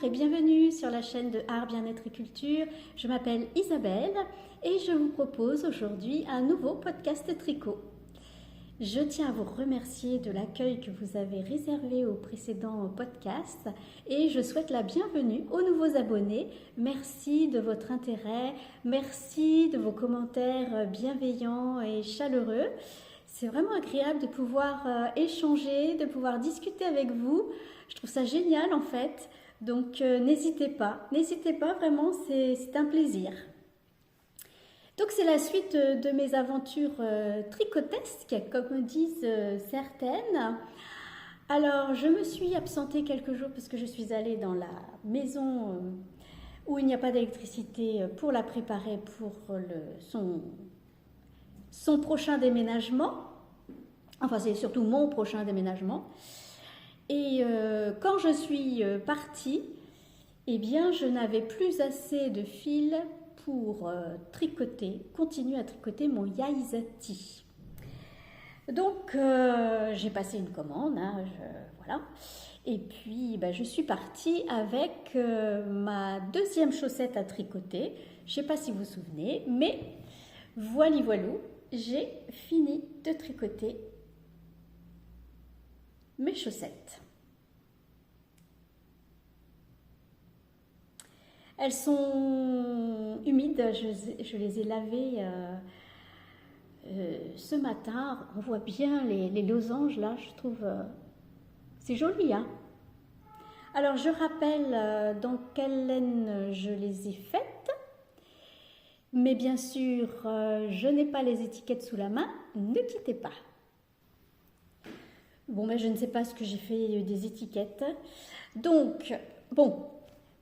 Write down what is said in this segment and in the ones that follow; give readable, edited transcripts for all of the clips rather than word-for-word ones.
et bienvenue sur la chaîne de Art, Bien-être et Culture. Je m'appelle Isabelle et je vous propose aujourd'hui un nouveau podcast tricot. Je tiens à vous remercier de l'accueil que vous avez réservé au précédent podcast et je souhaite la bienvenue aux nouveaux abonnés. Merci de votre intérêt, merci de vos commentaires bienveillants et chaleureux. C'est vraiment agréable de pouvoir échanger, de pouvoir discuter avec vous. Je trouve ça génial en fait. Donc n'hésitez pas vraiment, c'est un plaisir. Donc c'est la suite de mes aventures tricotesques, comme disent certaines. Alors je me suis absentée quelques jours parce que je suis allée dans la maison où il n'y a pas d'électricité pour la préparer pour son prochain déménagement. Enfin c'est surtout mon prochain déménagement. Et quand je suis partie, eh bien je n'avais plus assez de fil pour continuer à tricoter mon Yaisati. Donc j'ai passé une commande, voilà. Et puis je suis partie avec ma deuxième chaussette à tricoter. Je ne sais pas si vous vous souvenez, mais voilou, j'ai fini de tricoter mes chaussettes. Elles sont humides, je les ai lavées ce matin. On voit bien les losanges là, je trouve, c'est joli. Hein. Alors je rappelle dans quelle laine je les ai faites. Mais bien sûr, je n'ai pas les étiquettes sous la main, ne quittez pas. Bon, je ne sais pas ce que j'ai fait des étiquettes. Donc, bon,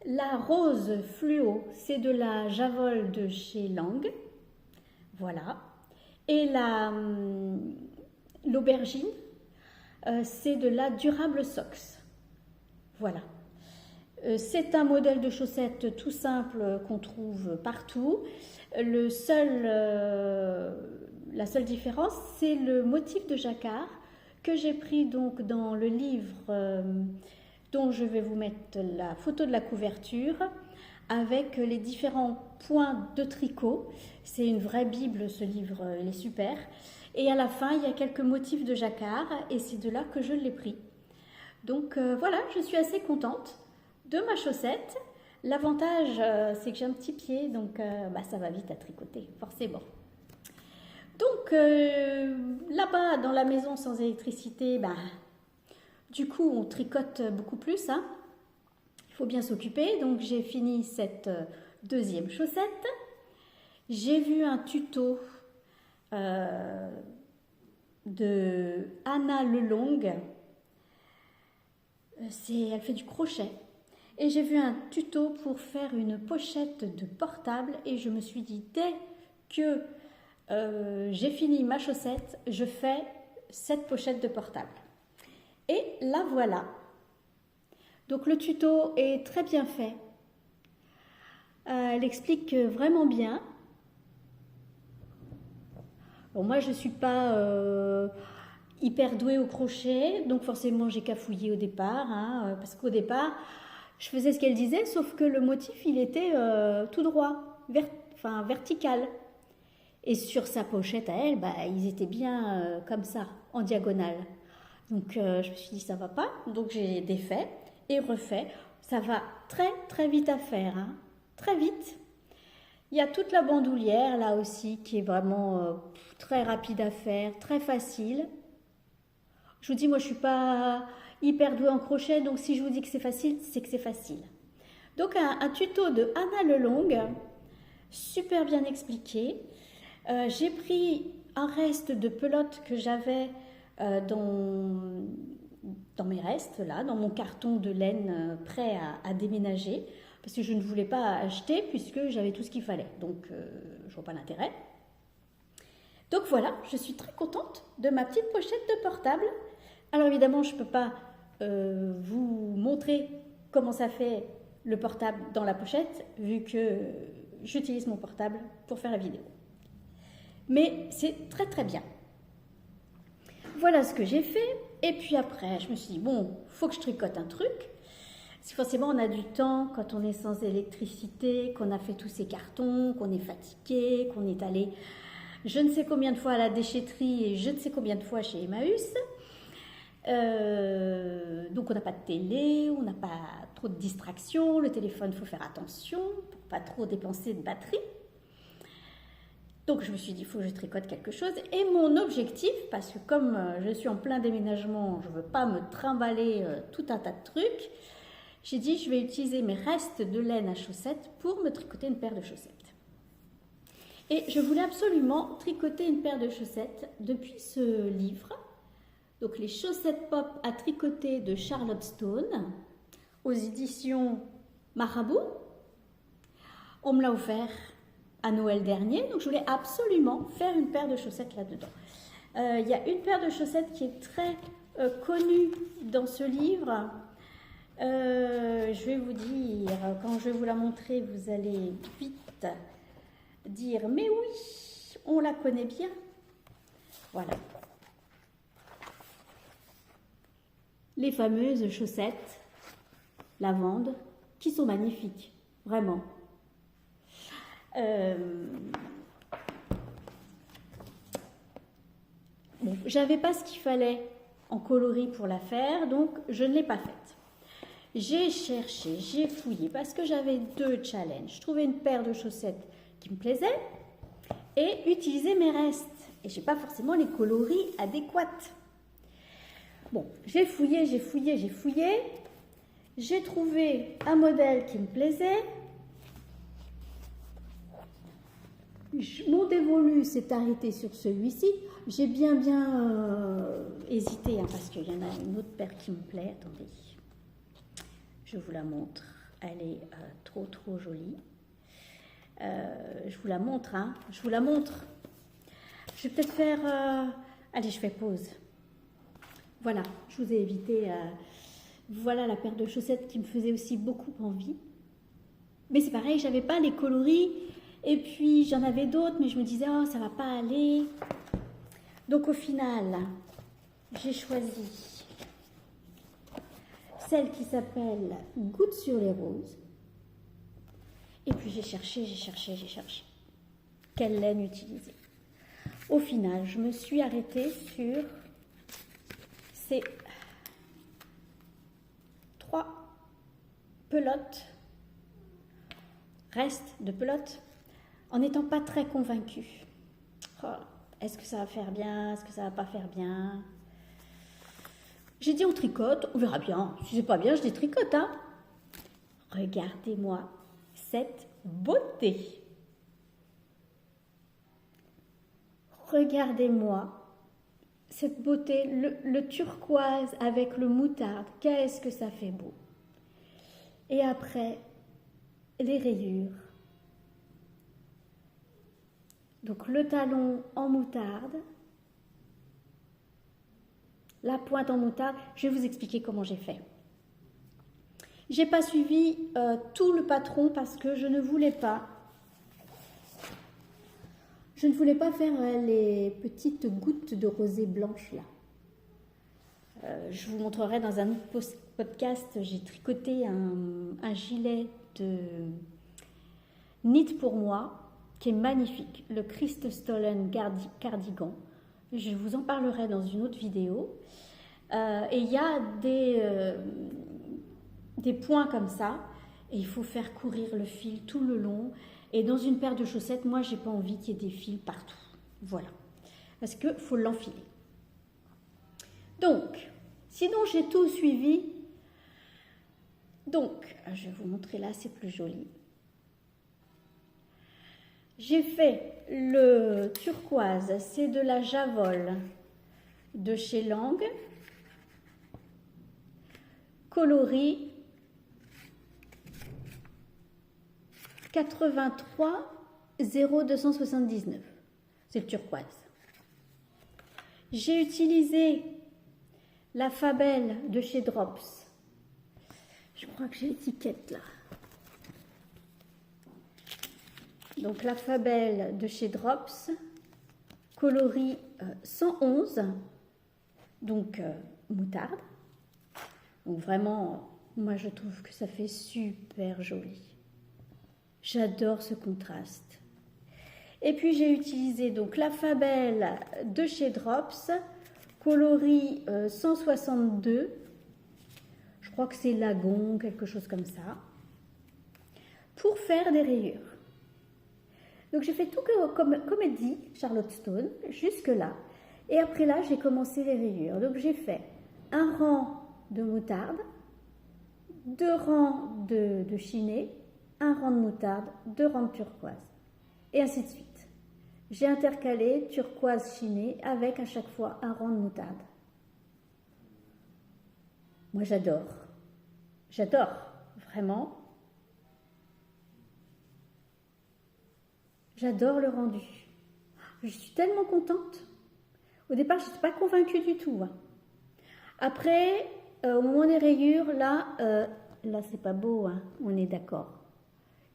la rose fluo, c'est de la Javol de chez Lang. Voilà. Et l'aubergine, c'est de la Durable Socks. Voilà. C'est un modèle de chaussette tout simple qu'on trouve partout. La seule différence, c'est le motif de jacquard que j'ai pris donc dans le livre dont je vais vous mettre la photo de la couverture avec les différents points de tricot. C'est une vraie bible, ce livre, il est super. Et à la fin, il y a quelques motifs de jacquard et c'est de là que je l'ai pris. Donc voilà, je suis assez contente de ma chaussette. L'avantage, c'est que j'ai un petit pied, donc ça va vite à tricoter, forcément. Donc là-bas, dans la maison sans électricité, du coup, on tricote beaucoup plus. Hein. Il faut bien s'occuper. Donc, j'ai fini cette deuxième chaussette. J'ai vu un tuto de Anna Lelong. Elle fait du crochet. Et j'ai vu un tuto pour faire une pochette de portable. Et je me suis dit, dès que j'ai fini ma chaussette, je fais cette pochette de portable. Et la voilà. Donc le tuto est très bien fait. Elle explique vraiment bien. Bon, moi je ne suis pas hyper douée au crochet, donc forcément j'ai cafouillé au départ, parce qu'au départ je faisais ce qu'elle disait, sauf que le motif il était tout droit, vertical. Et sur sa pochette à elle, ils étaient bien comme ça, en diagonale. Donc je me suis dit ça va pas, donc j'ai défait et refait. Ça va très très vite à faire, hein. Très vite. Il y a toute la bandoulière là aussi qui est vraiment très rapide à faire, très facile. Je vous dis, moi je suis pas hyper douée en crochet, donc si je vous dis que c'est facile, c'est que c'est facile. Donc un tuto de Anna Lelong, super bien expliqué. J'ai pris un reste de pelote que j'avais dans mes restes, là, dans mon carton de laine prêt à déménager, parce que je ne voulais pas acheter puisque j'avais tout ce qu'il fallait. Donc, je ne vois pas l'intérêt. Donc voilà, je suis très contente de ma petite pochette de portable. Alors évidemment, je ne peux pas vous montrer comment ça fait le portable dans la pochette, vu que j'utilise mon portable pour faire la vidéo. Mais c'est très très bien. Voilà ce que j'ai fait. Et puis après, je me suis dit, bon, il faut que je tricote un truc. Si forcément on a du temps quand on est sans électricité, qu'on a fait tous ces cartons, qu'on est fatigué, qu'on est allé je ne sais combien de fois à la déchetterie et je ne sais combien de fois chez Emmaüs. Donc on n'a pas de télé, on n'a pas trop de distractions, le téléphone, il faut faire attention pour pas trop dépenser de batterie. Donc je me suis dit, il faut que je tricote quelque chose. Et mon objectif, parce que comme je suis en plein déménagement, je ne veux pas me trimballer tout un tas de trucs, j'ai dit, je vais utiliser mes restes de laine à chaussettes pour me tricoter une paire de chaussettes. Et je voulais absolument tricoter une paire de chaussettes depuis ce livre. Donc les chaussettes pop à tricoter de Charlotte Stone aux éditions Marabout. On me l'a offert à Noël dernier, donc je voulais absolument faire une paire de chaussettes là-dedans. Il y a une paire de chaussettes qui est très connue dans ce livre. Je vais vous dire, quand je vais vous la montrer, vous allez vite dire, mais oui, on la connaît bien. Voilà. Les fameuses chaussettes lavande qui sont magnifiques, vraiment. Bon, j'avais pas ce qu'il fallait en coloris pour la faire, donc je ne l'ai pas faite. J'ai cherché, j'ai fouillé parce que j'avais deux challenges. Je trouvais une paire de chaussettes qui me plaisait et utiliser mes restes. Et je n'ai pas forcément les coloris adéquats. Bon, j'ai fouillé, j'ai fouillé, j'ai fouillé. J'ai trouvé un modèle qui me plaisait. Mon dévolu s'est arrêté sur celui-ci. J'ai bien hésité hein, parce qu'il y en a une autre paire qui me plaît. Attendez, je vous la montre. Elle est trop jolie. Je vous la montre. Hein. Je vous la montre. Je vais peut-être faire... Allez, je fais pause. Voilà, je vous ai évité... Voilà la paire de chaussettes qui me faisait aussi beaucoup envie. Mais c'est pareil, j'avais pas les coloris. Et puis, j'en avais d'autres, mais je me disais, oh, ça va pas aller. Donc, au final, j'ai choisi celle qui s'appelle Gouttes sur les roses. Et puis, j'ai cherché. Quelle laine utiliser? Au final, je me suis arrêtée sur ces 3 pelotes, restes de pelotes, en n'étant pas très convaincue. Oh, est-ce que ça va faire bien? Est-ce que ça va pas faire bien? J'ai dit on tricote, on verra bien. Si c'est pas bien, je détricote. Hein. Regardez-moi cette beauté. Regardez-moi cette beauté, le turquoise avec le moutarde. Qu'est-ce que ça fait beau. Et après, les rayures. Donc le talon en moutarde, la pointe en moutarde. Je vais vous expliquer comment j'ai fait. J'ai pas suivi tout le patron parce que je ne voulais pas faire les petites gouttes de rosée blanche là. Je vous montrerai dans un autre podcast. J'ai tricoté un gilet de Knit pour moi qui est magnifique, le Christ Stolen cardigan. Je vous en parlerai dans une autre vidéo. Et il y a des points comme ça, et il faut faire courir le fil tout le long. Et dans une paire de chaussettes, moi, j'ai pas envie qu'il y ait des fils partout. Voilà, parce qu'il faut l'enfiler. Donc, sinon j'ai tout suivi. Donc, je vais vous montrer là, c'est plus joli. J'ai fait le turquoise, c'est de la Javol de chez Lang, coloris 83 0279, c'est le turquoise. J'ai utilisé la Fabelle de chez Drops. Je crois que j'ai l'étiquette là. Donc la Fabelle de chez Drops, coloris 111, donc moutarde. Donc vraiment Moi, je trouve que ça fait super joli. J'adore ce contraste. Et puis, j'ai utilisé donc la Fabelle de chez Drops, coloris 162. Je crois que c'est lagon, quelque chose comme ça, pour faire des rayures. Donc, j'ai fait tout comme elle dit, Charlotte Stone, jusque-là. Et après là, j'ai commencé les rayures. Donc, j'ai fait un rang de moutarde, 2 rangs de chinée, un rang de moutarde, 2 rangs de turquoise, et ainsi de suite. J'ai intercalé turquoise chinée avec à chaque fois un rang de moutarde. Moi, j'adore. J'adore, vraiment. J'adore le rendu. Je suis tellement contente. Au départ, je n'étais pas convaincue du tout. Après, au moment des rayures, là c'est pas beau, hein, on est d'accord.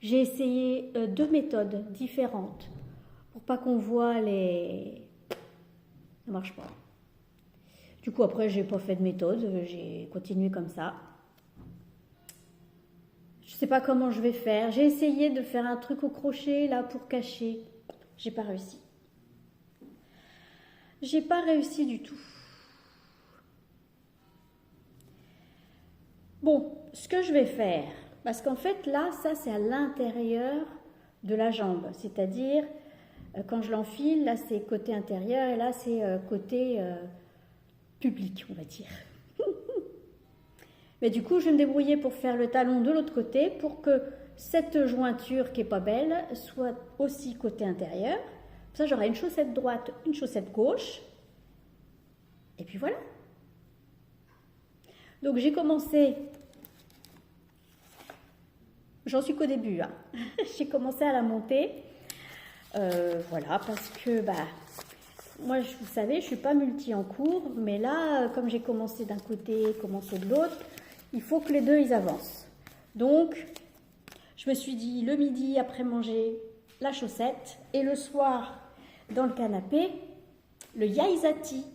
J'ai essayé 2 méthodes différentes pour pas qu'on voit les... Ça marche pas. Du coup, après, j'ai pas fait de méthode, j'ai continué comme ça. Je sais pas comment je vais faire. J'ai essayé de faire un truc au crochet là pour cacher. J'ai pas réussi. J'ai pas réussi du tout. Bon, ce que je vais faire, parce qu'en fait là, ça c'est à l'intérieur de la jambe, c'est-à-dire quand je l'enfile, là c'est côté intérieur et là c'est côté public, on va dire. Mais du coup, je vais me débrouiller pour faire le talon de l'autre côté pour que cette jointure qui est pas belle soit aussi côté intérieur. Ça, j'aurai une chaussette droite, une chaussette gauche. Et puis voilà. Donc, j'ai commencé... J'en suis qu'au début. Hein. J'ai commencé à la monter. Voilà, parce que... moi, vous savez, je ne suis pas multi en cours. Mais là, comme j'ai commencé d'un côté, commencé de l'autre... Il faut que les deux, ils avancent. Donc, je me suis dit, le midi, après manger, la chaussette. Et le soir, dans le canapé, le yaizati.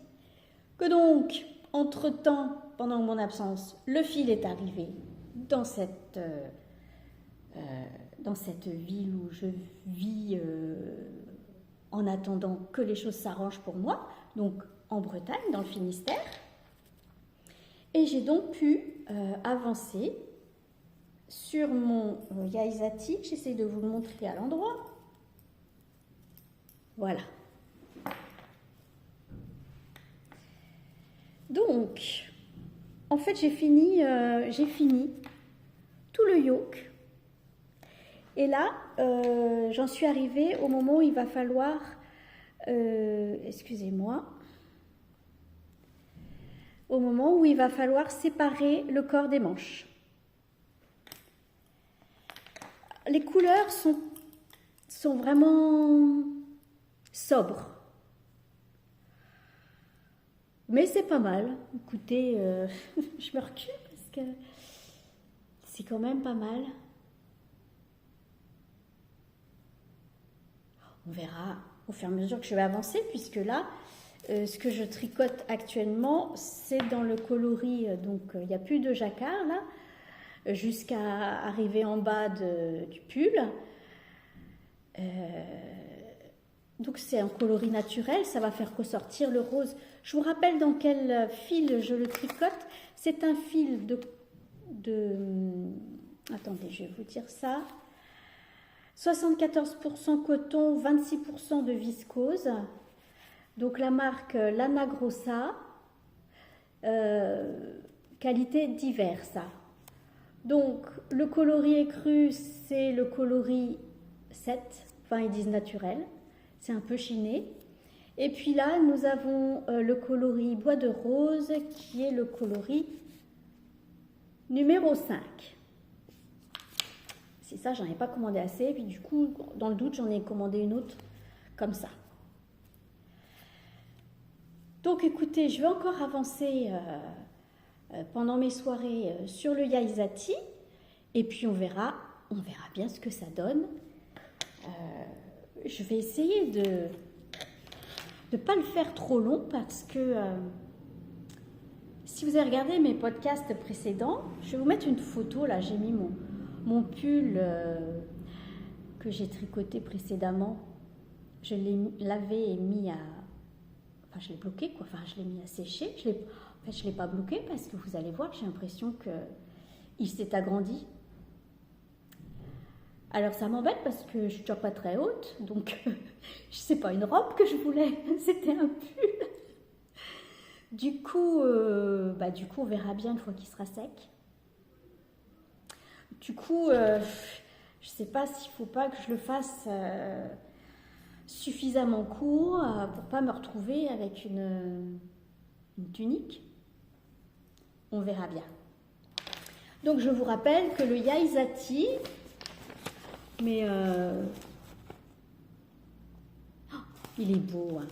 Que donc, entre-temps, pendant mon absence, le fil est arrivé dans cette ville où je vis en attendant que les choses s'arrangent pour moi. Donc, en Bretagne, dans le Finistère. Et j'ai donc pu avancer sur mon yaizati. J'essaie de vous le montrer à l'endroit. Voilà. Donc, en fait, j'ai fini tout le yoke. Et là, j'en suis arrivée au moment où il va falloir... excusez-moi. Au moment où il va falloir séparer le corps des manches. Les couleurs sont vraiment sobres. Mais c'est pas mal. Écoutez, je me recule parce que c'est quand même pas mal. On verra au fur et à mesure que je vais avancer, puisque là, ce que je tricote actuellement, c'est dans le coloris, donc il n'y a plus de jacquard là, jusqu'à arriver en bas du pull. Donc c'est un coloris naturel, ça va faire ressortir le rose. Je vous rappelle dans quel fil je le tricote. C'est un fil attendez, je vais vous dire ça. 74% coton, 26% de viscose. Donc la marque Lana Grossa, qualité diversa. Donc le coloris écru, c'est le coloris 7, enfin ils disent naturel, c'est un peu chiné. Et puis là, nous avons le coloris bois de rose qui est le coloris numéro 5. C'est ça, j'en ai pas commandé assez, et puis du coup, dans le doute, j'en ai commandé une autre comme ça. Donc écoutez, je vais encore avancer pendant mes soirées sur le yaizati et puis on verra bien ce que ça donne. Je vais essayer de ne pas le faire trop long parce que Si vous avez regardé mes podcasts précédents, je vais vous mettre une photo. Là, j'ai mis mon pull que j'ai tricoté précédemment. Je l'ai lavé et mis à... Enfin, je l'ai bloqué, quoi. Enfin, je l'ai mis à sécher. En fait, je ne l'ai pas bloqué parce que vous allez voir, j'ai l'impression qu'il s'est agrandi. Alors, ça m'embête parce que je ne suis déjà pas très haute. Donc, c'est pas une robe que je voulais. C'était un pull. Du coup, on verra bien une fois qu'il sera sec. Du coup, je ne sais pas s'il ne faut pas que je le fasse suffisamment court pour ne pas me retrouver avec une tunique. On verra bien. Donc, je vous rappelle que le Yaisati, mais il est beau, hein.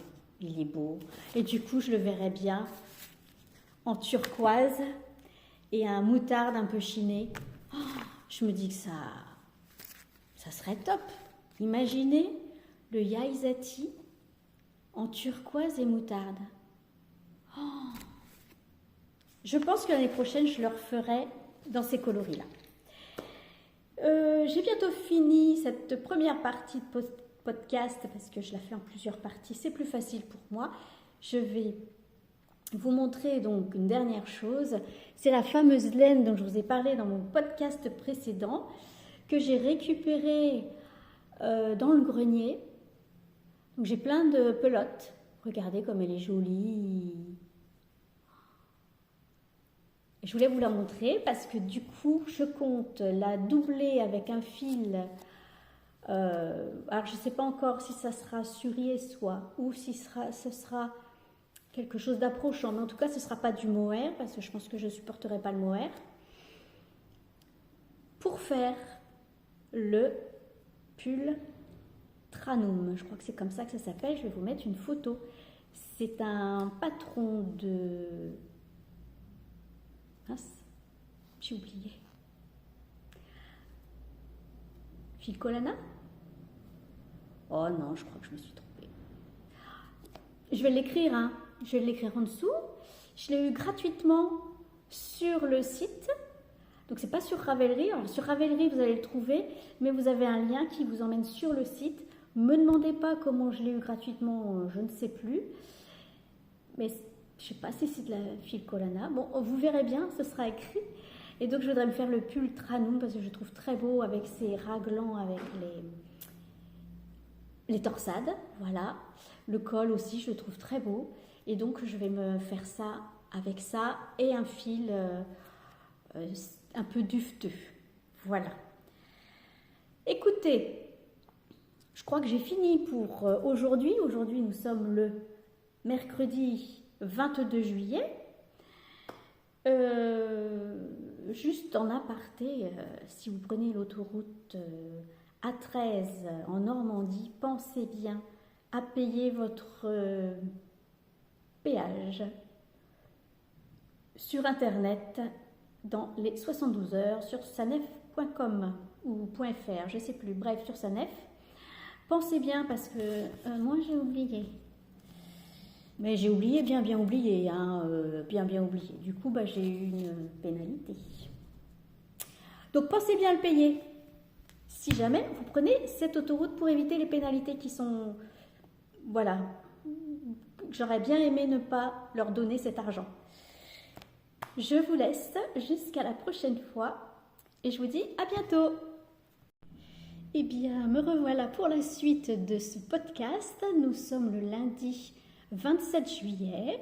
Il est beau. Et du coup, je le verrai bien en turquoise et un moutarde un peu chiné. Oh, je me dis que ça serait top. Imaginez le Yaisati en turquoise et moutarde. Oh. Je pense que l'année prochaine, je le referai dans ces coloris-là. J'ai bientôt fini cette première partie de podcast parce que je la fais en plusieurs parties, c'est plus facile pour moi. Je vais vous montrer donc une dernière chose, c'est la fameuse laine dont je vous ai parlé dans mon podcast précédent que j'ai récupérée dans le grenier. Donc j'ai plein de pelotes, regardez comme elle est jolie. Je voulais vous la montrer parce que du coup je compte la doubler avec un fil. Alors je ne sais pas encore si ça sera surier soie ou si ce sera quelque chose d'approchant, mais en tout cas ce ne sera pas du mohair parce que je pense que je ne supporterai pas le mohair. Pour faire le pull Tranum, je crois que c'est comme ça que ça s'appelle, je vais vous mettre une photo. C'est un patron de... Mince, j'ai oublié. Filcolana? Oh non, je crois que je me suis trompée. Je vais l'écrire, hein. Je vais l'écrire en dessous. Je l'ai eu gratuitement sur le site. Donc, c'est pas sur Ravelry. Alors, sur Ravelry, vous allez le trouver, mais vous avez un lien qui vous emmène sur le site. Me demandez pas comment je l'ai eu gratuitement, je ne sais plus. Mais je sais pas si c'est de la Filcolana. Bon, vous verrez bien, ce sera écrit. Et donc, je voudrais me faire le pull Tranum parce que je le trouve très beau avec ses raglans, avec les torsades. Voilà. Le col aussi, je le trouve très beau. Et donc, je vais me faire ça avec ça et un fil un peu dufteux. Voilà. Écoutez, je crois que j'ai fini pour aujourd'hui. Aujourd'hui, nous sommes le mercredi 22 juillet. Juste en aparté, si vous prenez l'autoroute A13 en Normandie, pensez bien à payer votre péage sur internet dans les 72 heures sur sanef.com ou .fr, je ne sais plus, bref, sur Sanef. Pensez bien parce que moi j'ai oublié. Mais j'ai oublié, bien oublié, hein, bien oublié. Du coup, j'ai eu une pénalité. Donc, pensez bien à le payer. Si jamais vous prenez cette autoroute pour éviter les pénalités qui sont... Voilà. J'aurais bien aimé ne pas leur donner cet argent. Je vous laisse jusqu'à la prochaine fois et je vous dis à bientôt. Eh bien, me revoilà pour la suite de ce podcast. Nous sommes le lundi 27 juillet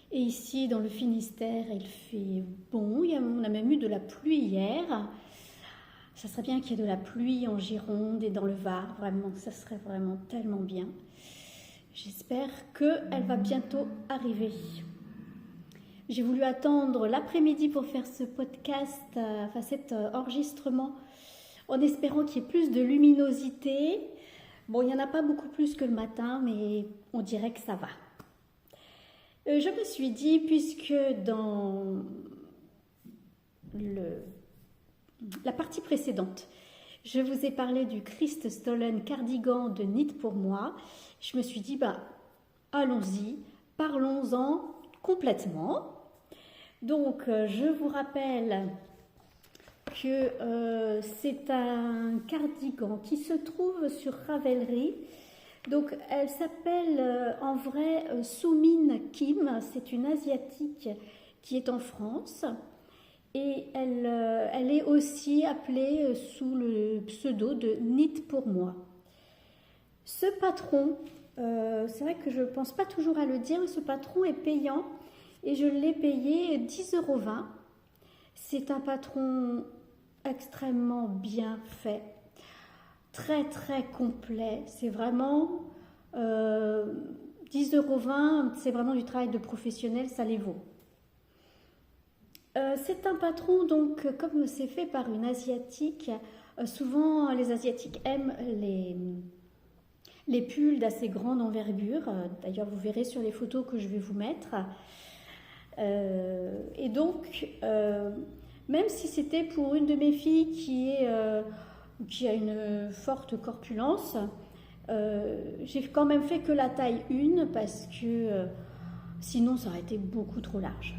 et ici dans le Finistère il fait bon, on a même eu de la pluie hier. Ça serait bien qu'il y ait de la pluie en Gironde et dans le Var, vraiment, ça serait vraiment tellement bien. J'espère qu'elle va bientôt arriver. J'ai voulu attendre l'après-midi pour faire ce podcast, cet enregistrement, en espérant qu'il y ait plus de luminosité. Bon, il n'y en a pas beaucoup plus que le matin, mais on dirait que ça va. Je me suis dit, puisque dans la partie précédente, je vous ai parlé du Christ Stollen cardigan de Knit pour moi, je me suis dit, allons-y, parlons-en complètement. Donc, je vous rappelle que c'est un cardigan qui se trouve sur Ravelry. Donc, elle s'appelle en vrai Soo-Min Kim. C'est une asiatique qui est en France. Et elle est aussi appelée sous le pseudo de Knit pour moi. Ce patron, c'est vrai que je ne pense pas toujours à le dire, mais ce patron est payant et je l'ai payé 10,20 €. C'est un patron extrêmement bien fait, très très complet. C'est vraiment 10,20 €, c'est vraiment du travail de professionnel, ça les vaut. C'est un patron, donc, comme c'est fait par une asiatique, souvent les asiatiques aiment les pulls d'assez grande envergure. D'ailleurs, vous verrez sur les photos que je vais vous mettre. Et donc, même si c'était pour une de mes filles qui a une forte corpulence, j'ai quand même fait que la taille 1 parce que sinon ça aurait été beaucoup trop large.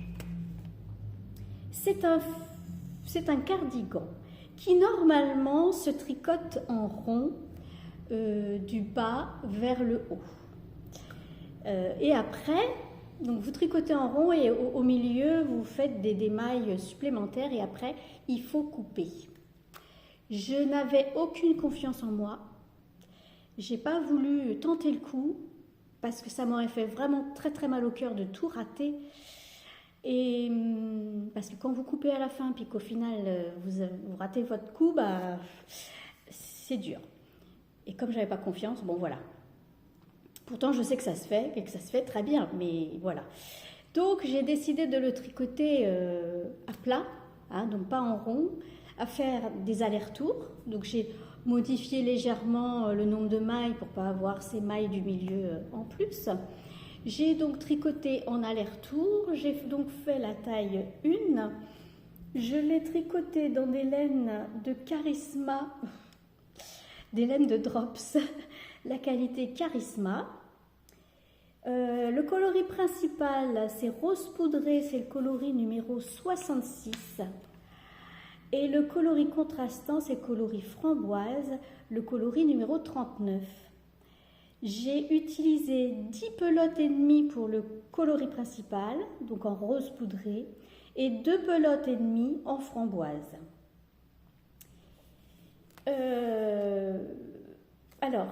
C'est un cardigan qui normalement se tricote en rond du bas vers le haut. Et après, donc vous tricotez en rond et au milieu, vous faites des mailles supplémentaires et après, il faut couper. Je n'avais aucune confiance en moi. J'ai pas voulu tenter le coup parce que ça m'aurait fait vraiment très très mal au cœur de tout rater. Et parce que quand vous coupez à la fin puis qu'au final vous ratez votre coup, bah, c'est dur. Et comme j'avais pas confiance, bon voilà. Pourtant je sais que ça se fait et que ça se fait très bien, mais voilà. Donc j'ai décidé de le tricoter à plat, hein, donc pas en rond, à faire des allers-retours. Donc j'ai modifié légèrement le nombre de mailles pour pas avoir ces mailles du milieu en plus. J'ai donc tricoté en aller-retour, j'ai donc fait la taille 1. Je l'ai tricoté dans des laines de Charisma, des laines de Drops, la qualité Charisma. Le coloris principal, c'est rose poudré, c'est le coloris numéro 66. Et le coloris contrastant, c'est le coloris framboise, le coloris numéro 39. J'ai utilisé 10 pelotes et demie pour le coloris principal, donc en rose poudré, et 2 pelotes et demie en framboise. Alors,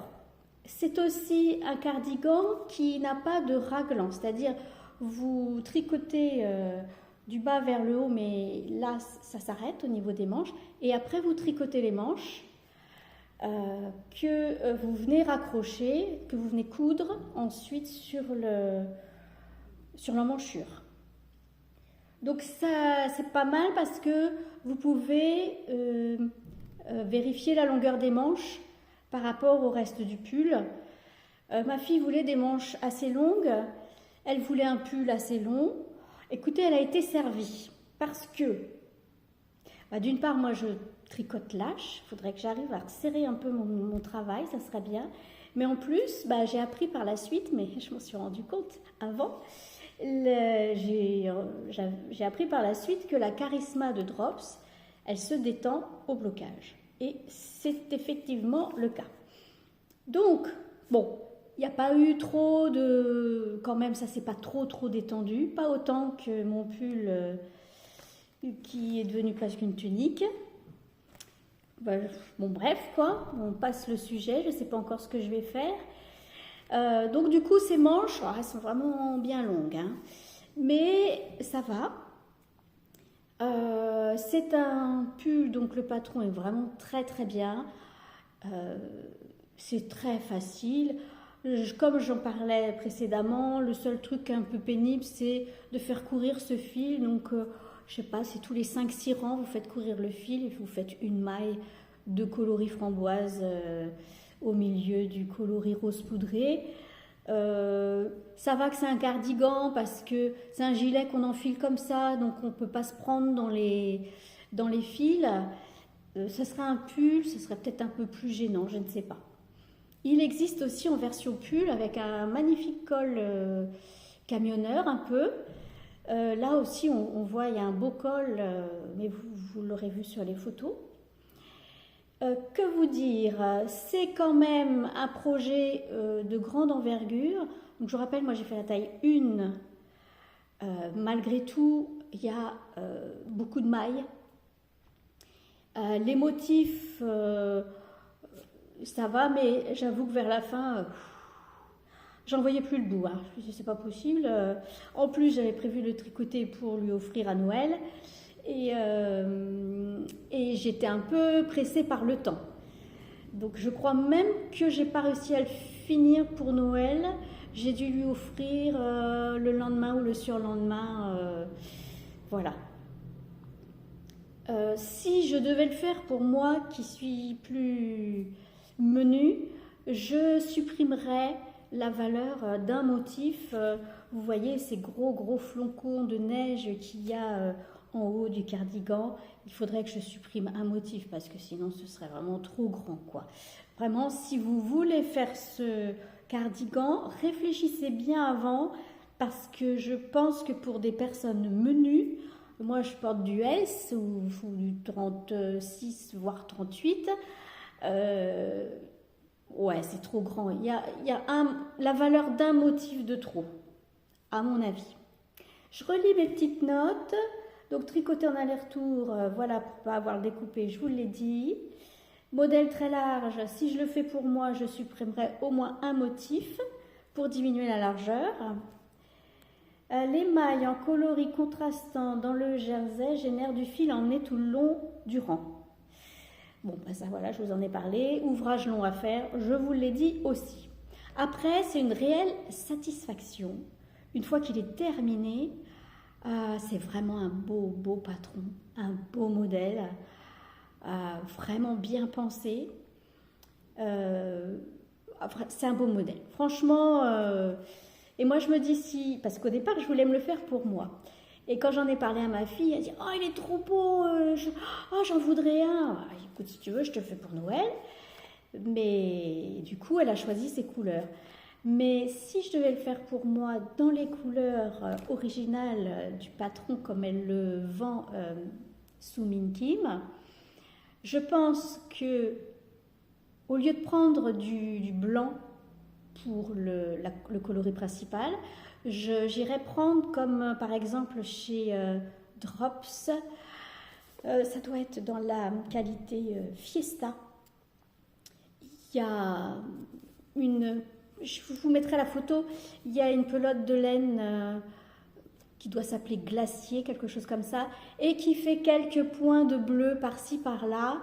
c'est aussi un cardigan qui n'a pas de raglan, c'est-à-dire vous tricotez du bas vers le haut, mais là ça s'arrête au niveau des manches, et après vous tricotez les manches. Que vous venez raccrocher, que vous venez coudre ensuite sur l'emmanchure. Donc ça c'est pas mal parce que vous pouvez vérifier la longueur des manches par rapport au reste du pull. Ma fille voulait des manches assez longues, elle voulait un pull assez long. Écoutez, elle a été servie parce que d'une part moi je tricote lâche, il faudrait que j'arrive à serrer un peu mon travail, ça serait bien. Mais en plus, j'ai appris par la suite, mais je m'en suis rendu compte avant, j'ai appris par la suite que la Charisma de Drops, elle se détend au blocage. Et c'est effectivement le cas. Donc, bon, il n'y a pas eu trop de... Quand même, ça s'est pas trop détendu, pas autant que mon pull qui est devenu presque une tunique. Bon bref quoi, on passe le sujet, je ne sais pas encore ce que je vais faire. Donc du coup ces manches, elles sont vraiment bien longues, hein, mais ça va. C'est un pull, donc le patron est vraiment très très bien. C'est très facile. Comme j'en parlais précédemment, le seul truc un peu pénible c'est de faire courir ce fil, donc je sais pas, c'est tous les 5-6 rangs, vous faites courir le fil et vous faites une maille de coloris framboise au milieu du coloris rose poudré. Ça va que c'est un cardigan parce que c'est un gilet qu'on enfile comme ça, donc on ne peut pas se prendre dans les fils. Ça serait un pull, ça serait peut-être un peu plus gênant, je ne sais pas. Il existe aussi en version pull avec un magnifique col camionneur un peu. Là aussi, on voit, il y a un beau col, mais vous l'aurez vu sur les photos. Que vous dire? C'est quand même un projet de grande envergure. Donc, je vous rappelle, moi j'ai fait la taille 1. Malgré tout, il y a beaucoup de mailles. Les motifs, ça va, mais j'avoue que vers la fin, j'en voyais plus le bout. Hein. Je me suis dit, c'est pas possible. En plus, j'avais prévu le tricoter pour lui offrir à Noël. Et j'étais un peu pressée par le temps. Donc je crois même que j'ai pas réussi à le finir pour Noël. J'ai dû lui offrir le lendemain ou le surlendemain. Voilà. Si je devais le faire pour moi qui suis plus menue, je supprimerais la valeur d'un motif. Vous voyez ces gros flocons de neige qu'il y a en haut du cardigan. Il faudrait que je supprime un motif parce que sinon ce serait vraiment trop grand, quoi. Vraiment, si vous voulez faire ce cardigan, réfléchissez bien avant parce que je pense que pour des personnes menues, moi je porte du S ou du 36 voire 38, ouais c'est trop grand. Il y a la valeur d'un motif de trop, à mon avis. Je relis mes petites notes. Donc tricoter en aller-retour, voilà, pour ne pas avoir le découpé, je vous l'ai dit. Modèle très large, si je le fais pour moi, je supprimerai au moins un motif pour diminuer la largeur. Les mailles en coloris contrastant dans le jersey génèrent du fil emmené tout le long du rang. Bon, ben ça voilà, je vous en ai parlé. Ouvrage long à faire, je vous l'ai dit aussi. Après, c'est une réelle satisfaction. Une fois qu'il est terminé, c'est vraiment un beau patron, un beau modèle, vraiment bien pensé. C'est un beau modèle. Franchement, et moi je me dis si, parce qu'au départ je voulais me le faire pour moi. Et quand j'en ai parlé à ma fille, elle dit « Oh, il est trop beau, j'en voudrais un. » Écoute, si tu veux, je te le fais pour Noël. Mais du coup, elle a choisi ses couleurs. Mais si je devais le faire pour moi dans les couleurs originales du patron comme elle le vend sous Min Kim, je pense que au lieu de prendre du blanc pour le coloris principal, j'irais prendre comme par exemple chez Drops, ça doit être dans la qualité Fiesta. Il y a je vous mettrai la photo, il y a une pelote de laine qui doit s'appeler Glacier, quelque chose comme ça, et qui fait quelques points de bleu par-ci, par-là.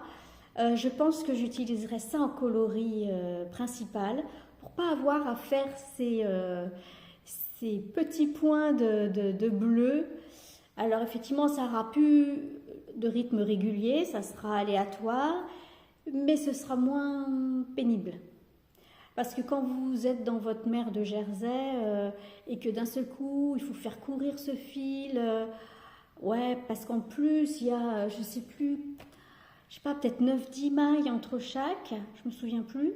Je pense que j'utiliserai ça en coloris principal pour pas avoir à faire ces petits points de bleu. Alors effectivement, ça n'aura plus de rythme régulier, ça sera aléatoire, mais ce sera moins pénible. Parce que quand vous êtes dans votre mer de jersey et que d'un seul coup, il faut faire courir ce fil, ouais, parce qu'en plus, il y a, je sais pas, peut-être 9-10 mailles entre chaque, je me souviens plus.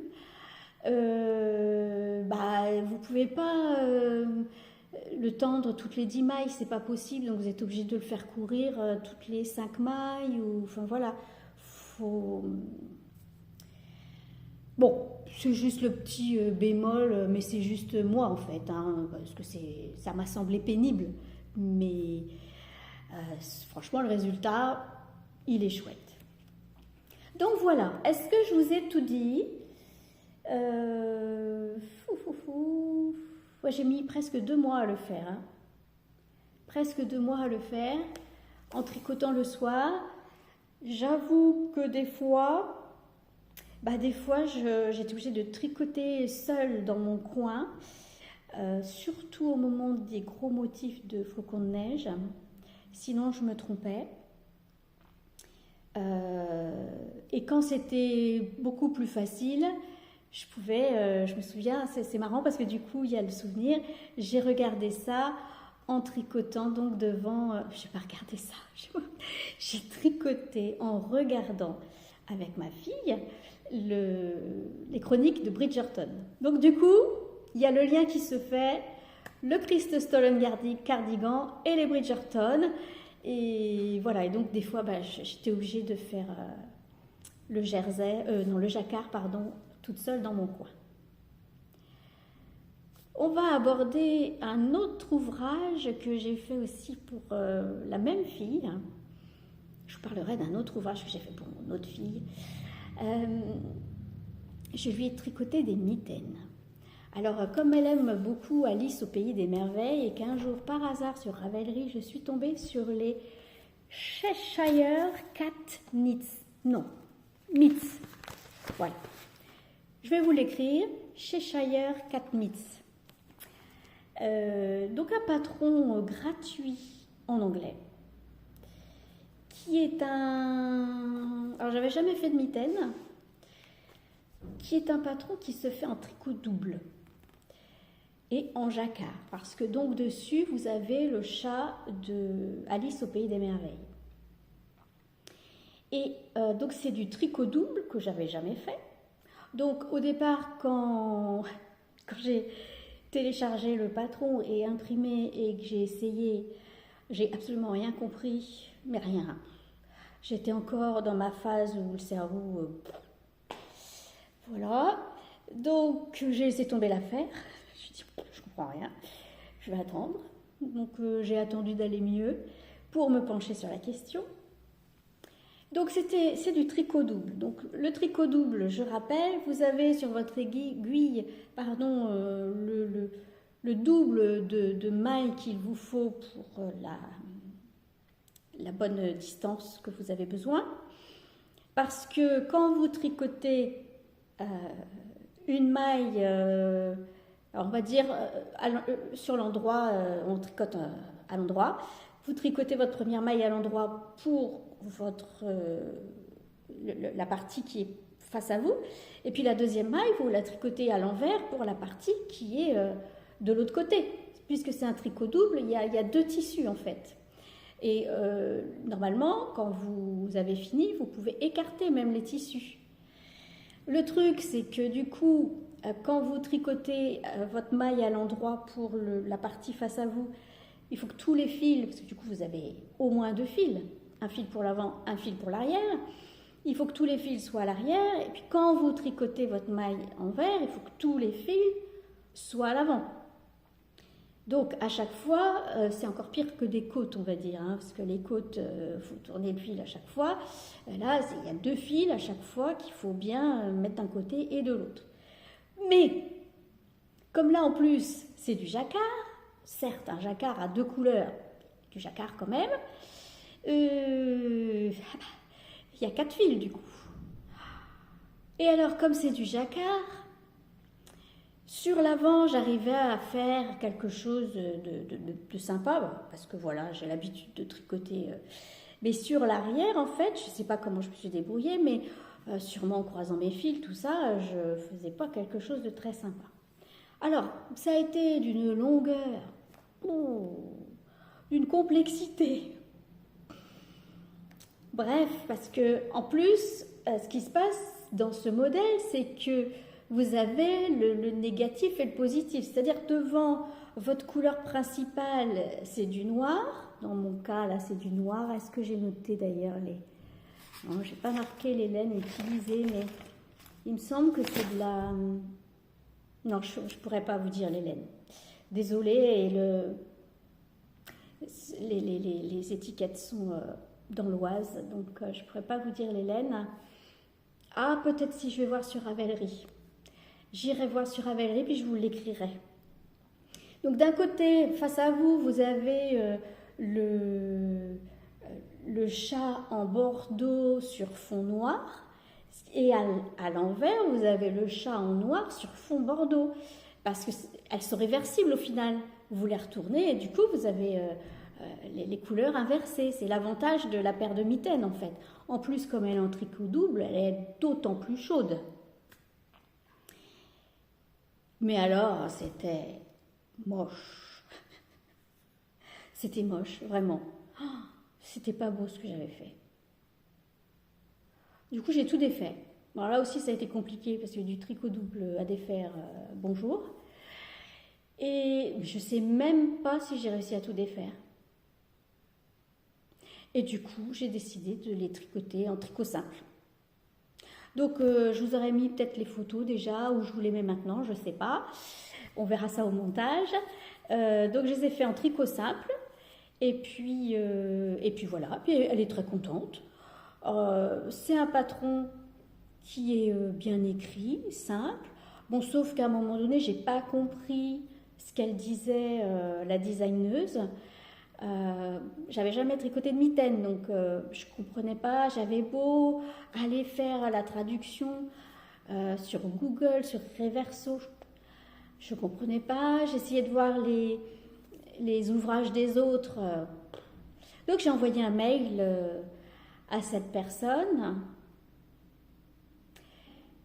Vous pouvez pas le tendre toutes les 10 mailles, c'est pas possible, donc vous êtes obligé de le faire courir toutes les 5 mailles, enfin voilà, Bon, c'est juste le petit bémol, mais c'est juste moi en fait, hein, parce que ça m'a semblé pénible. Mais franchement, le résultat, il est chouette. Donc voilà, est-ce que je vous ai tout dit? Ouais, j'ai mis presque 2 mois à le faire. Hein. Presque 2 mois à le faire, en tricotant le soir. J'avoue que des fois j'étais obligée de tricoter seule dans mon coin, surtout au moment des gros motifs de flocons de neige. Sinon, je me trompais. Et quand c'était beaucoup plus facile, je me souviens, c'est marrant parce que du coup, il y a le souvenir, j'ai regardé ça en tricotant donc devant, je n'ai pas regardé ça, j'ai tricoté en regardant avec ma fille les chroniques de Bridgerton. Donc du coup, il y a le lien qui se fait, le Christ Stolen Cardigan et les Bridgerton. Et voilà, et donc des fois, j'étais obligée de faire le jacquard, pardon, toute seule dans mon coin. On va aborder un autre ouvrage que j'ai fait aussi pour la même fille. Je vous parlerai d'un autre ouvrage que j'ai fait pour mon autre fille. Je lui ai tricoté des mitaines. Alors, comme elle aime beaucoup Alice au pays des merveilles et qu'un jour, par hasard, sur Ravelry, je suis tombée sur les Cheshire Cat Knits. Non, Knits. Voilà. Je vais vous l'écrire. Cheshire Cat Knits. Donc, un patron gratuit en anglais. Qui est un... Alors, j'avais jamais fait de mitaine. Qui est un patron qui se fait en tricot double et en jacquard, parce que donc dessus vous avez le chat de Alice au pays des merveilles. Et donc c'est du tricot double que j'avais jamais fait. Donc au départ quand j'ai téléchargé le patron et imprimé et que j'ai essayé, j'ai absolument rien compris, mais rien. J'étais encore dans ma phase où le cerveau... Voilà, donc j'ai laissé tomber l'affaire. Je me suis dit, je comprends rien, je vais attendre. Donc j'ai attendu d'aller mieux pour me pencher sur la question. Donc c'est du tricot double. Donc le tricot double, je rappelle, vous avez sur votre aiguille, le double de mailles qu'il vous faut pour la bonne distance que vous avez besoin. Parce que quand vous tricotez une maille, on va dire sur l'endroit, on tricote à l'endroit, vous tricotez votre première maille à l'endroit pour la partie qui est face à vous, et puis la deuxième maille, vous la tricotez à l'envers pour la partie qui est de l'autre côté. Puisque c'est un tricot double, il y a deux tissus en fait. Et normalement, quand vous avez fini, vous pouvez écarter même les tissus. Le truc, c'est que du coup, quand vous tricotez votre maille à l'endroit pour la partie face à vous, il faut que tous les fils, parce que du coup vous avez au moins deux fils, un fil pour l'avant, un fil pour l'arrière, il faut que tous les fils soient à l'arrière, et puis quand vous tricotez votre maille envers, il faut que tous les fils soient à l'avant. Donc à chaque fois, c'est encore pire que des côtes, on va dire, hein, parce que les côtes, il faut tourner le fil à chaque fois. Là, il y a deux fils à chaque fois qu'il faut bien mettre d'un côté et de l'autre. Mais, comme là en plus, c'est du jacquard, certes un jacquard à deux couleurs, du jacquard quand même, il y a quatre fils du coup. Et alors, comme c'est du jacquard, sur l'avant, j'arrivais à faire quelque chose de sympa, parce que voilà, j'ai l'habitude de tricoter. Mais sur l'arrière, en fait, je ne sais pas comment je me suis débrouillée, mais sûrement en croisant mes fils, tout ça, je ne faisais pas quelque chose de très sympa. Alors, ça a été d'une longueur, d'une complexité. Bref, parce que en plus, ce qui se passe dans ce modèle, c'est que vous avez le négatif et le positif. C'est-à-dire devant votre couleur principale, c'est du noir. Dans mon cas, là, c'est du noir. Est-ce que j'ai noté d'ailleurs les... Non, je n'ai pas marqué les laines utilisées, mais il me semble que c'est de la... Non, je ne pourrais pas vous dire les laines. Désolée, et les étiquettes sont dans l'Oise, donc je ne pourrais pas vous dire les laines. Ah, peut-être si je vais voir sur Ravelry. J'irai voir sur Ravelry, puis je vous l'écrirai. Donc d'un côté, face à vous, vous avez le chat en bordeaux sur fond noir. Et à l'envers, vous avez le chat en noir sur fond bordeaux. Parce qu'elles sont réversibles au final. Vous les retournez et du coup, vous avez les couleurs inversées. C'est l'avantage de la paire de mitaines en fait. En plus, comme elle est en tricot double, elle est d'autant plus chaude. Mais alors, c'était moche. C'était moche, vraiment. C'était pas beau ce que j'avais fait. Du coup, j'ai tout défait. Alors là aussi, ça a été compliqué parce que du tricot double à défaire, bonjour. Et je ne sais même pas si j'ai réussi à tout défaire. Et du coup, j'ai décidé de les tricoter en tricot simple. Donc, je vous aurais mis peut-être les photos déjà, ou je vous les mets maintenant, je ne sais pas. On verra ça au montage. Donc, je les ai fait en tricot simple. Et puis voilà, puis elle est très contente. C'est un patron qui est bien écrit, simple. Bon, sauf qu'à un moment donné, j'ai pas compris ce qu'elle disait, la designeuse. J'avais jamais tricoté de mitaine, donc je comprenais pas. J'avais beau aller faire la traduction sur Google, sur Reverso, je comprenais pas. J'essayais de voir les ouvrages des autres. Donc j'ai envoyé un mail à cette personne.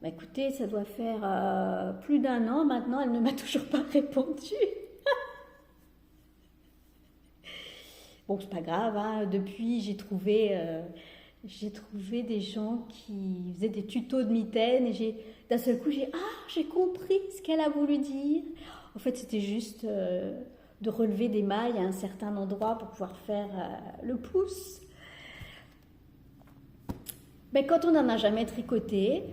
Bah, écoutez, ça doit faire plus d'1 an maintenant, elle ne m'a toujours pas répondu. Bon, c'est pas grave, hein. Depuis j'ai trouvé des gens qui faisaient des tutos de mitaines et d'un seul coup j'ai compris ce qu'elle a voulu dire. En fait, c'était juste de relever des mailles à un certain endroit pour pouvoir faire le pouce. Mais quand on n'en a jamais tricoté,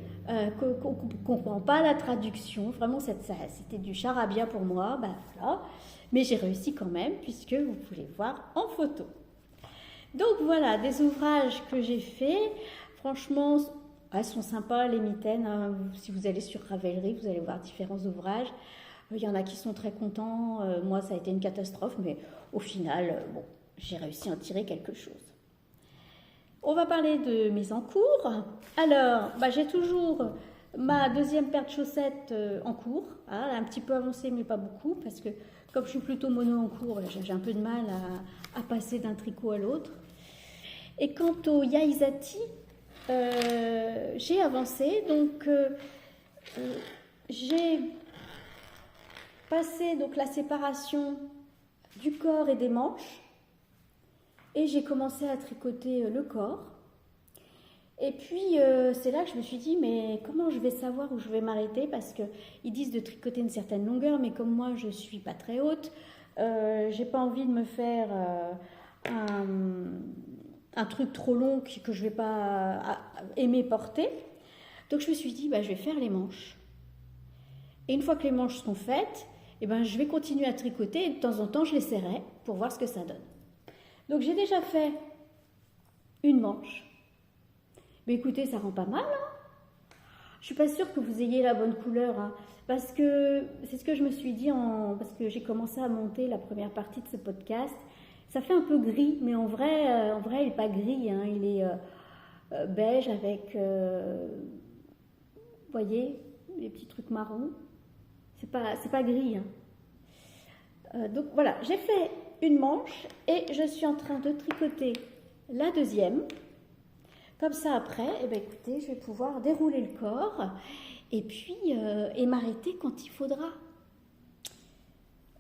qu'on ne comprend pas la traduction, vraiment c'était du charabia pour moi, ben voilà. Mais j'ai réussi quand même, puisque vous pouvez voir en photo. Donc voilà, des ouvrages que j'ai faits. Franchement, elles sont sympas, les mitaines. Hein. Si vous allez sur Ravelry, vous allez voir différents ouvrages. Il y en a qui sont très contents. Moi, ça a été une catastrophe, mais au final, bon, j'ai réussi à en tirer quelque chose. On va parler de mise en cours. Alors, j'ai toujours ma deuxième paire de chaussettes en cours. Hein, elle est un petit peu avancée, mais pas beaucoup, parce que comme je suis plutôt mono en cours, j'ai un peu de mal à passer d'un tricot à l'autre. Et quant au Yaisati, j'ai avancé. Donc, j'ai passé donc, la séparation du corps et des manches. Et j'ai commencé à tricoter le corps. Et puis, c'est là que je me suis dit, mais comment je vais savoir où je vais m'arrêter? Parce qu'ils disent de tricoter une certaine longueur, mais comme moi, je ne suis pas très haute, j'ai pas envie de me faire un truc trop long que je ne vais pas aimer porter. Donc, je me suis dit, je vais faire les manches. Et une fois que les manches sont faites, je vais continuer à tricoter et de temps en temps, je les serrai pour voir ce que ça donne. Donc j'ai déjà fait une manche. Mais écoutez, ça rend pas mal. Hein. Je suis pas sûre que vous ayez la bonne couleur. Hein, parce que c'est ce que je me suis dit parce que j'ai commencé à monter la première partie de ce podcast. Ça fait un peu gris, mais en vrai il n'est pas gris. Hein, il est beige avec, vous voyez, les petits trucs marrons. C'est pas gris. Hein. Donc voilà, j'ai fait une manche et je suis en train de tricoter la deuxième. Comme ça après, écoutez, je vais pouvoir dérouler le corps et puis m'arrêter quand il faudra.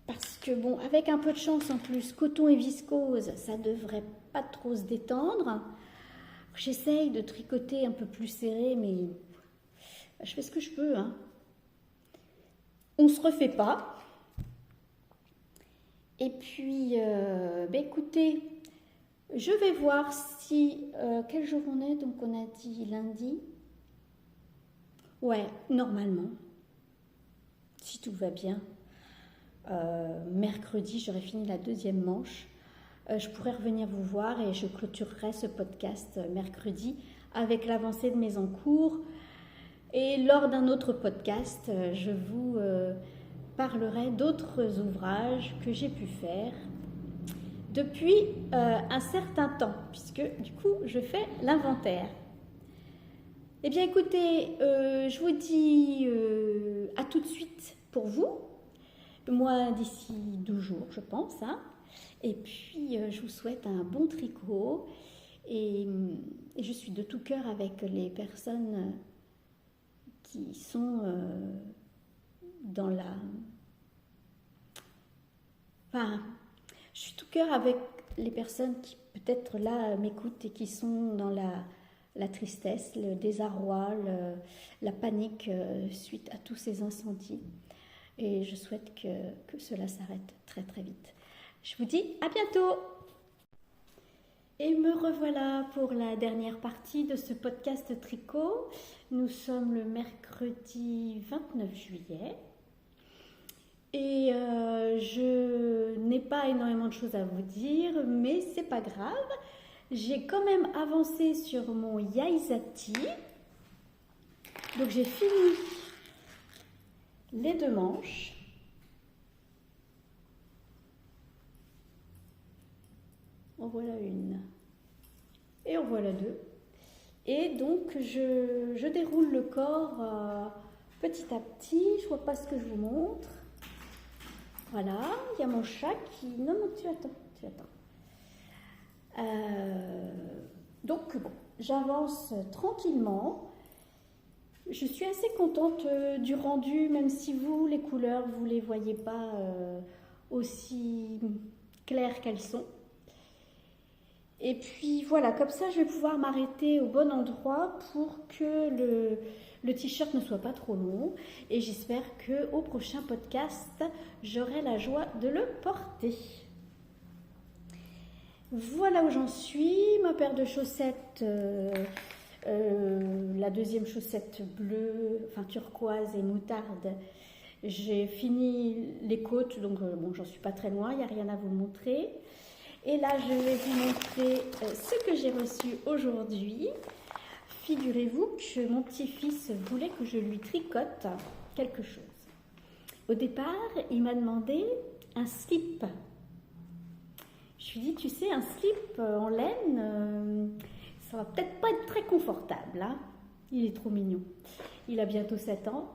Parce que bon, avec un peu de chance en plus, coton et viscose, ça devrait pas trop se détendre. J'essaye de tricoter un peu plus serré, mais je fais ce que je peux. Hein. On se refait pas. Et puis, écoutez, je vais voir si... quel jour on est? Donc, on a dit lundi. Ouais, normalement. Si tout va bien. Mercredi, j'aurai fini la deuxième manche. Je pourrai revenir vous voir et je clôturerai ce podcast mercredi avec l'avancée de mes encours. Et lors d'un autre podcast, je vous... parlerai d'autres ouvrages que j'ai pu faire depuis un certain temps, puisque du coup je fais l'inventaire. Eh bien écoutez, je vous dis à tout de suite pour vous, moi d'ici 2 jours je pense, hein. Et puis je vous souhaite un bon tricot et je suis de tout cœur avec les personnes qui sont... dans la... Enfin, je suis tout cœur avec les personnes qui peut-être là m'écoutent et qui sont dans la tristesse, le désarroi, la panique suite à tous ces incendies. et je souhaite que cela s'arrête très très vite. Je vous dis à bientôt. Et me revoilà pour la dernière partie de ce podcast tricot. Nous sommes le mercredi 29 juillet. Et je n'ai pas énormément de choses à vous dire, mais c'est pas grave. J'ai quand même avancé sur mon Yaisati. Donc j'ai fini les 2 manches. En voilà une. Et en voilà 2. Et donc je déroule le corps petit à petit. Je vois pas ce que je vous montre. Voilà, il y a mon chat qui... Non, tu attends. Donc, bon, j'avance tranquillement. Je suis assez contente du rendu, même si vous, les couleurs, vous ne les voyez pas aussi claires qu'elles sont. Et puis, voilà, comme ça, je vais pouvoir m'arrêter au bon endroit pour que le t-shirt ne soit pas trop long. Et j'espère qu'au prochain podcast, j'aurai la joie de le porter. Voilà où j'en suis. Ma paire de chaussettes, la deuxième chaussette bleue, enfin turquoise et moutarde. J'ai fini les côtes, donc bon, j'en suis pas très loin, il n'y a rien à vous montrer. Et là, je vais vous montrer ce que j'ai reçu aujourd'hui. Figurez-vous que mon petit-fils voulait que je lui tricote quelque chose. Au départ, il m'a demandé un slip. Je lui ai dit, tu sais, un slip en laine, ça va peut-être pas être très confortable. Hein. Il est trop mignon. Il a bientôt 7 ans.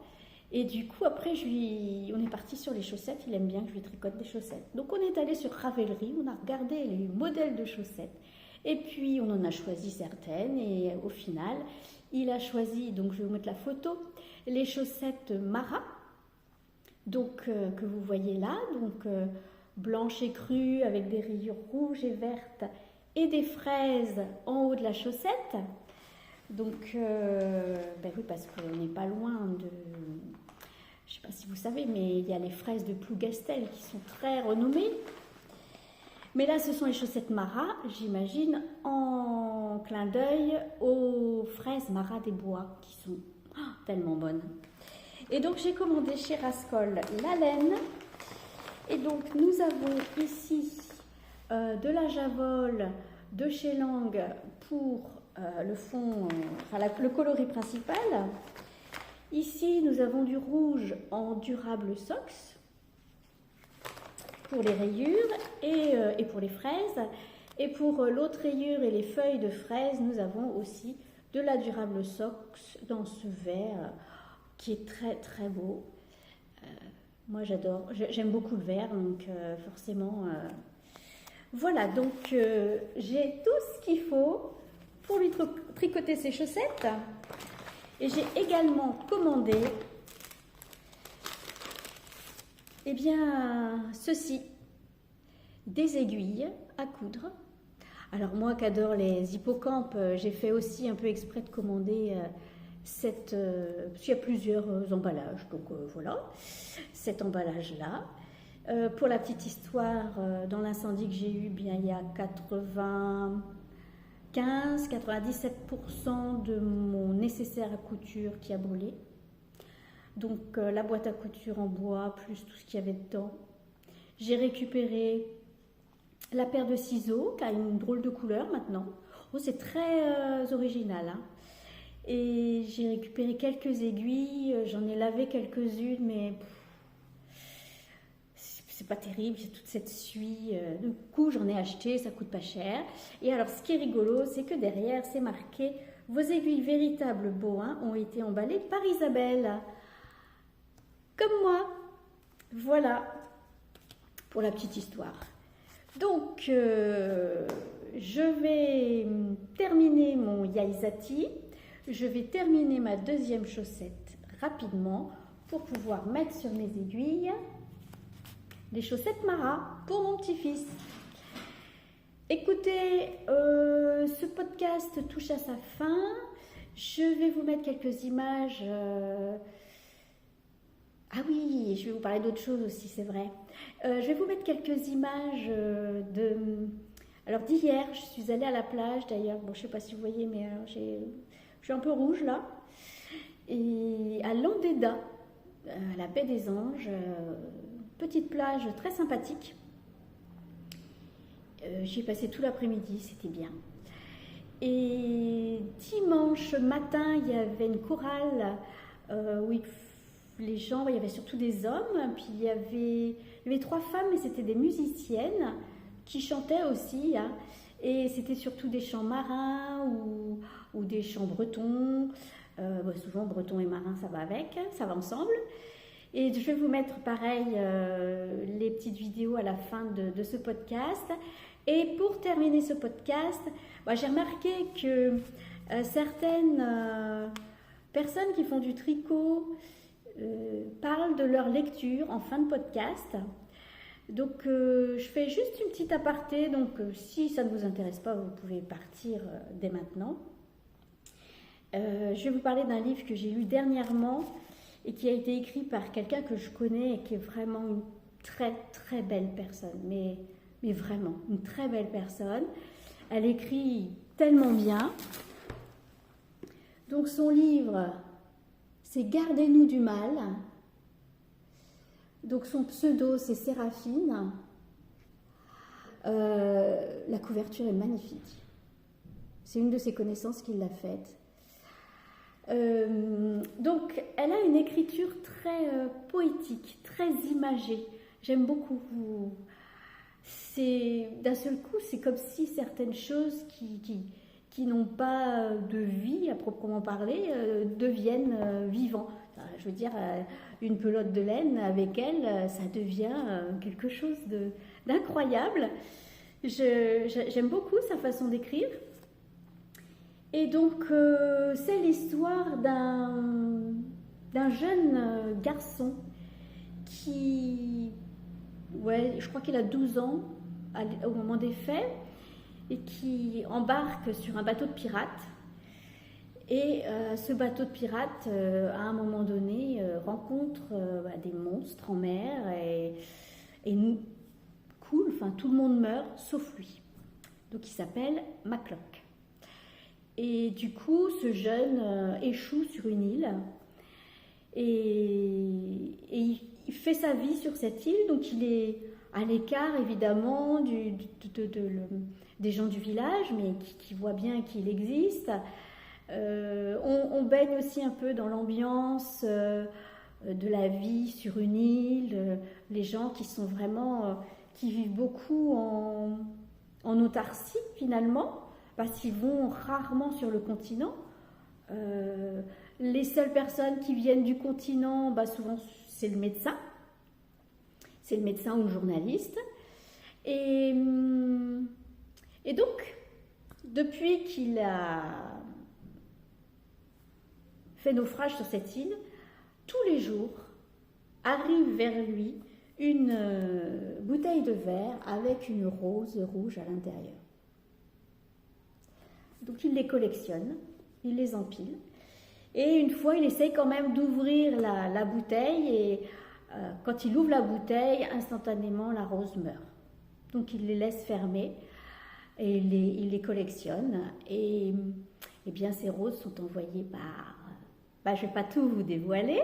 Et du coup, après, on est parti sur les chaussettes. Il aime bien que je lui tricote des chaussettes. Donc, on est allé sur Ravelry. On a regardé les modèles de chaussettes. Et puis, on en a choisi certaines. Et au final, il a choisi, donc je vais vous mettre la photo, les chaussettes Mara. Donc, que vous voyez là. Donc, blanche et crue avec des rayures rouges et vertes et des fraises en haut de la chaussette. Donc, ben oui, parce qu'on n'est pas loin de... Je ne sais pas si vous savez, mais il y a les fraises de Plougastel qui sont très renommées. Mais là, ce sont les chaussettes Mara, j'imagine, en clin d'œil aux fraises Mara des Bois, qui sont tellement bonnes. Et donc, j'ai commandé chez Rascol la laine. Et donc, nous avons ici de la Javol de chez Lang pour le fond, le coloris principal. Ici, nous avons du rouge en durable Sox pour les rayures et pour les fraises. Et pour l'autre rayure et les feuilles de fraises, nous avons aussi de la durable Sox dans ce vert qui est très très beau. Moi, j'adore, j'aime beaucoup le vert, donc forcément... Voilà, donc j'ai tout ce qu'il faut pour lui tricoter ses chaussettes. Et j'ai également commandé, eh bien, ceci, des aiguilles à coudre. Alors moi qui adore les hippocampes, j'ai fait aussi un peu exprès de commander parce qu'il y a plusieurs emballages, donc voilà, cet emballage-là. Pour la petite histoire, dans l'incendie que j'ai eu, bien il y a 97% de mon nécessaire à couture qui a brûlé. Donc la boîte à couture en bois, plus tout ce qu'il y avait dedans. J'ai récupéré la paire de ciseaux, qui a une drôle de couleur maintenant. Oh, c'est très original. Hein. Et j'ai récupéré quelques aiguilles, j'en ai lavé quelques-unes, mais c'est pas terrible, j'ai toute cette suie. Du coup, j'en ai acheté, ça coûte pas cher. Et alors, ce qui est rigolo, c'est que derrière, c'est marqué « Vos aiguilles véritables Bohin ont été emballées par Isabelle. » Comme moi. Voilà, pour la petite histoire. Donc, je vais terminer mon Yaisati. Je vais terminer ma deuxième chaussette rapidement pour pouvoir mettre sur mes aiguilles des chaussettes Mara pour mon petit-fils. Écoutez, ce podcast touche à sa fin. Je vais vous mettre quelques images Ah oui, je vais vous parler d'autre chose aussi, c'est vrai. Je vais vous mettre quelques images alors d'hier, je suis allée à la plage d'ailleurs, bon je sais pas si vous voyez, mais je suis un peu rouge là. Et à Landéda, à la baie des Anges, petite plage très sympathique. J'y ai passé tout l'après-midi, c'était bien. Et dimanche matin, il y avait une chorale où les gens, il y avait surtout des hommes, puis il y avait 3 femmes, mais c'était des musiciennes qui chantaient aussi, hein, et c'était surtout des chants marins ou des chants bretons. Souvent breton et marin ça va avec, ça va ensemble. Et je vais vous mettre pareil les petites vidéos à la fin de ce podcast. Et pour terminer ce podcast, j'ai remarqué que certaines personnes qui font du tricot parlent de leur lecture en fin de podcast. Donc je fais juste une petite aparté, donc si ça ne vous intéresse pas, vous pouvez partir dès maintenant. Je vais vous parler d'un livre que j'ai lu dernièrement et qui a été écrit par quelqu'un que je connais et qui est vraiment une très très belle personne, mais vraiment une très belle personne. Elle écrit tellement bien. Donc son livre, c'est Gardez-nous du mal. Donc son pseudo, c'est Séraphine. La couverture est magnifique. C'est une de ses connaissances qui l'a faite. Donc elle a une écriture très poétique, très imagée. J'aime beaucoup. D'un seul coup, c'est comme si certaines choses qui n'ont pas de vie à proprement parler deviennent vivants. Je veux dire, une pelote de laine avec elle, ça devient quelque chose d'incroyable. J'aime beaucoup sa façon d'écrire. Et donc, c'est l'histoire d'un jeune garçon qui, je crois qu'il a 12 ans au moment des faits, et qui embarque sur un bateau de pirates. Et ce bateau de pirates, à un moment donné, rencontre des monstres en mer et coule, enfin tout le monde meurt, sauf lui. Donc il s'appelle Maclock. Et du coup, ce jeune échoue sur une île et il fait sa vie sur cette île. Donc il est à l'écart évidemment des gens du village, mais qui voient bien qu'il existe. On baigne aussi un peu dans l'ambiance de la vie sur une île, les gens qui sont vraiment, qui vivent beaucoup en autarcie finalement, parce qu'ils vont rarement sur le continent. Les seules personnes qui viennent du continent, souvent c'est le médecin. C'est le médecin ou le journaliste. Et donc, depuis qu'il a fait naufrage sur cette île, tous les jours arrive vers lui une bouteille de verre avec une rose rouge à l'intérieur. Donc il les collectionne, il les empile. Et une fois, il essaye quand même d'ouvrir la bouteille et quand il ouvre la bouteille, instantanément, la rose meurt. Donc il les laisse fermer et il les collectionne. Et bien, ces roses sont envoyées par... je ne vais pas tout vous dévoiler,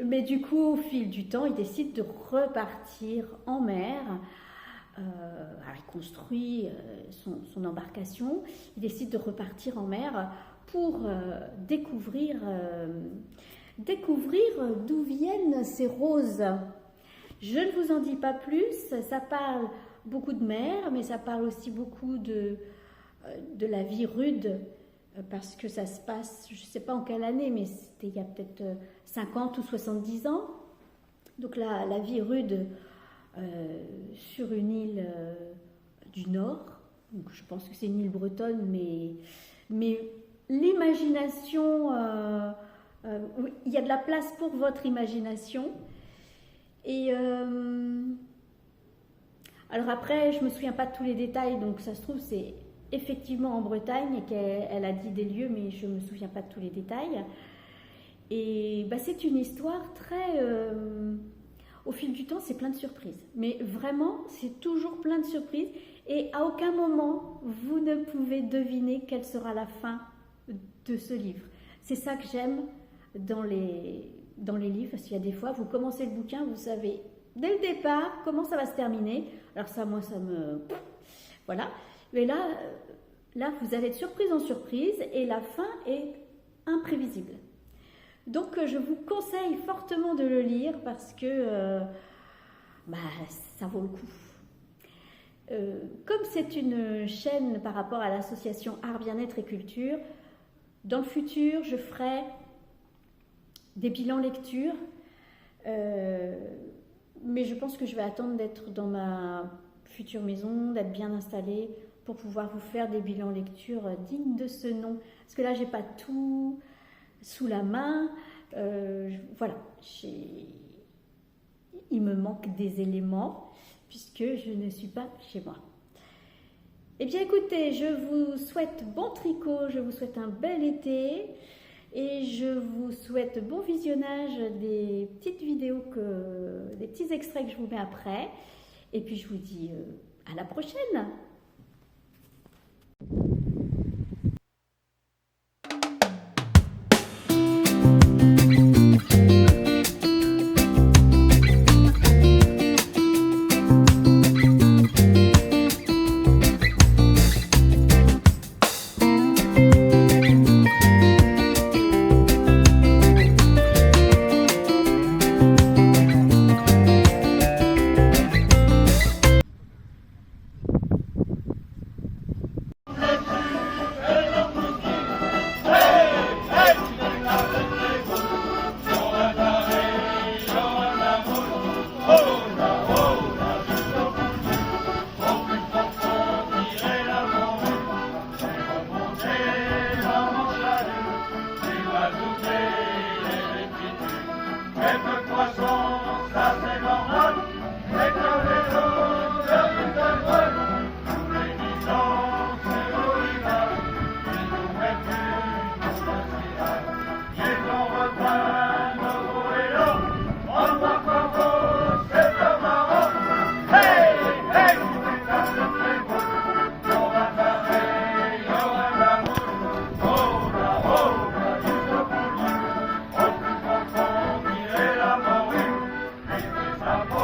mais du coup, au fil du temps, il décide de repartir en mer. Il construit son embarcation. Il décide de repartir en mer pour découvrir d'où viennent ces roses. Je ne vous en dis pas plus, ça parle beaucoup de mer, mais ça parle aussi beaucoup de la vie rude, parce que ça se passe, je ne sais pas en quelle année, mais c'était il y a peut-être 50 ou 70 ans. Donc la vie rude sur une île du Nord, donc je pense que c'est une île bretonne, mais l'imagination... il y a de la place pour votre imagination. Et alors après, je ne me souviens pas de tous les détails, donc ça se trouve c'est effectivement en Bretagne et qu'elle a dit des lieux, mais je ne me souviens pas de tous les détails. Et bah, c'est une histoire très... au fil du temps, c'est plein de surprises. Mais vraiment, c'est toujours plein de surprises. Et à aucun moment, vous ne pouvez deviner quelle sera la fin de ce livre. C'est ça que j'aime dans les livres. Parce qu'il y a des fois, vous commencez le bouquin, vous savez dès le départ comment ça va se terminer. Alors ça, moi, ça me... Voilà. Mais là, vous allez de surprise en surprise et la fin est imprévisible. Donc, je vous conseille fortement de le lire parce que ça vaut le coup. Comme c'est une chaîne par rapport à l'association Art, Bien-être et Culture, dans le futur, je ferai des bilans lecture, mais je pense que je vais attendre d'être dans ma future maison, d'être bien installée pour pouvoir vous faire des bilans lecture dignes de ce nom. Parce que là, j'ai pas tout sous la main. Voilà, il me manque des éléments puisque je ne suis pas chez moi. Eh bien écoutez, je vous souhaite bon tricot, je vous souhaite un bel été et je vous souhaite bon visionnage des petites vidéos, des petits extraits que je vous mets après. Et puis je vous dis à la prochaine.